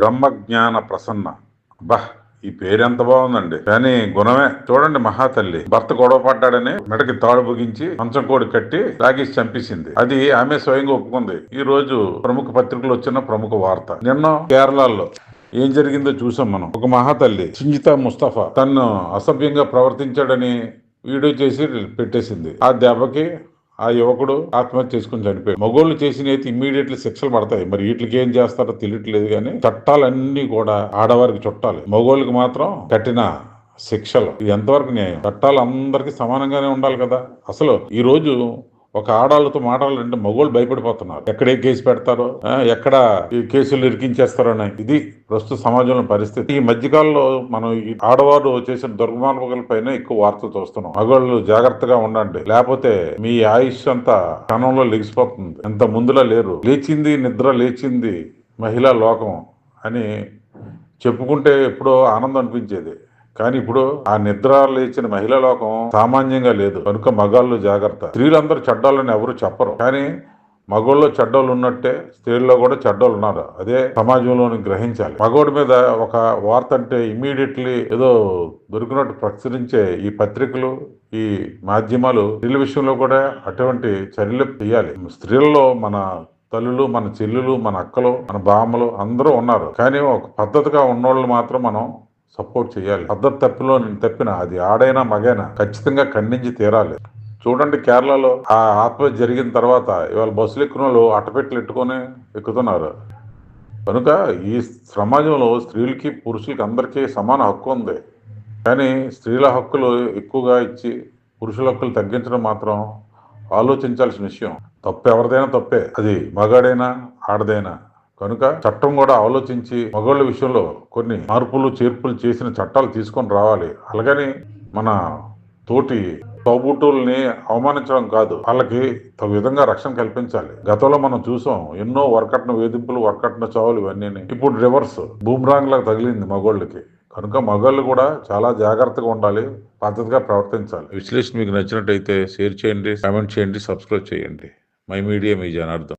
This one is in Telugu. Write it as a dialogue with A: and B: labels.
A: బ్రహ్మజ్ఞాన ప్రసన్న. బా, ఈ పేరు ఎంత బాగుందండి. కానీ గుణమే చూడండి. మహాతల్లి భర్త గొడవ పడ్డాడని మెడకి తాడు బిగించి మంచం కోడి కట్టి లాగేసి చంపేసింది. అది ఆమె స్వయంగా ఒప్పుకుంది. ఈ రోజు ప్రముఖ పత్రికలు వచ్చిన ప్రముఖ వార్త. నిన్న కేరళలో ఏం జరిగిందో చూసాం మనం. ఒక మహాతల్లి సింజితా ముస్తఫా తను అసభ్యంగా ప్రవర్తించాడని వీడియో చేసి పెట్టేసింది. ఆ దెబ్బకి ఆ యువకుడు ఆత్మహత్య చేసుకుని చనిపోయాడు. మగోళ్ళు చేసినైతే ఇమ్మీడియట్లీ శిక్షలు పడతాయి. మరి వీటికి ఏం చేస్తారో తెలియట్లేదు. కానీ చట్టాలన్నీ కూడా ఆడవారికి చుట్టాలి, మగోళ్ళకి మాత్రం కఠిన శిక్షలు. ఇది ఎంతవరకు న్యాయం? చట్టాలు అందరికీ సమానంగానే ఉండాలి కదా. అసలు ఈ రోజు ఒక ఆడాళ్ళతో మాట్లాడాలంటే మగోళ్ళు భయపడిపోతున్నారు. ఎక్కడే కేసు పెడతారో, ఎక్కడ ఈ కేసులు ఇరికించేస్తారో అని. ఇది ప్రస్తుత సమాజంలో పరిస్థితి. ఈ మధ్యకాలంలో మనం ఈ ఆడవారు చేసిన దుర్మార్గల పైన ఎక్కువ వార్తలు చూస్తున్నాం. మగవాళ్ళు జాగ్రత్తగా ఉండండి, లేకపోతే మీ ఆయుష్ అంతా క్షణంలో లెగిసిపోతుంది. ఎంత ముందులా లేరు. లేచింది నిద్ర లేచింది మహిళా లోకం అని చెప్పుకుంటే ఎప్పుడో ఆనందం అనిపించేది. కానీ ఇప్పుడు ఆ నిద్ర లేచిన మహిళా లోకం సామాన్యంగా లేదు. కనుక మగాళ్ళు జాగ్రత్త. స్త్రీలందరూ చెడ్డాలని ఎవరు చెప్పరు, కానీ మగోళ్ళు చెడ్డోళ్ళు ఉన్నట్టే స్త్రీల్లో కూడా చెడ్డోళ్ళు ఉన్నారు. అదే సమాజంలోని గ్రహించాలి. మగోడి మీద ఒక వార్త అంటే ఇమ్మీడియట్లీ ఏదో దొరికినట్టు ప్రచురించే ఈ పత్రికలు, ఈ మాధ్యమాలు స్త్రీల విషయంలో కూడా అటువంటి చర్యలు చేయాలి. స్త్రీలలో మన తల్లులు, మన చెల్లులు, మన అక్కలు, మన బామ్మలు అందరూ ఉన్నారు. కానీ ఒక పద్ధతిగా ఉన్నోళ్ళు మాత్రం మనం సపోర్ట్ చేయాలి. పద్ధతి తప్పిన అది ఆడైనా మగైనా ఖచ్చితంగా ఖండించి తీరాలి. చూడండి, కేరళలో ఆ ఆత్మహత్య జరిగిన తర్వాత ఇవాళ బస్సులు ఎక్కువ వాళ్ళు అట్టపెట్టెలు ఎట్టుకొని ఎక్కుతున్నారు. కనుక ఈ సమాజంలో స్త్రీలకి పురుషులకి అందరికీ సమాన హక్కు ఉంది. కానీ స్త్రీల హక్కులు ఎక్కువగా ఇచ్చి పురుషుల హక్కులు తగ్గించడం మాత్రం ఆలోచించాల్సిన విషయం. తప్పు ఎవరిదైనా తప్పే, అది మగాడైనా ఆడదైనా. కనుక చట్టం కూడా ఆలోచించి మగవాళ్ళ విషయంలో కొన్ని మార్పులు చేర్పులు చేసిన చట్టాలు తీసుకొని రావాలి. అలాగని మన తోటి తోబుట్టుల్ని అవమానించడం కాదు, వాళ్ళకి తగు విధంగా రక్షణ కల్పించాలి. గతంలో మనం చూసాం ఎన్నో వరకట్న వేధింపులు, వరకట్న చావులు ఇవన్నీ. ఇప్పుడు రివర్స్ బూమ్రాంగ్ లాగా తగిలింది మగోళ్ళకి. కనుక మగవాళ్ళు కూడా చాలా జాగ్రత్తగా ఉండాలి, పద్ధతిగా ప్రవర్తించాలి. విశ్లేషణ మీకు నచ్చినట్టయితే షేర్ చేయండి, కామెంట్ చేయండి, సబ్స్క్రైబ్ చేయండి. My media, me Janardhan.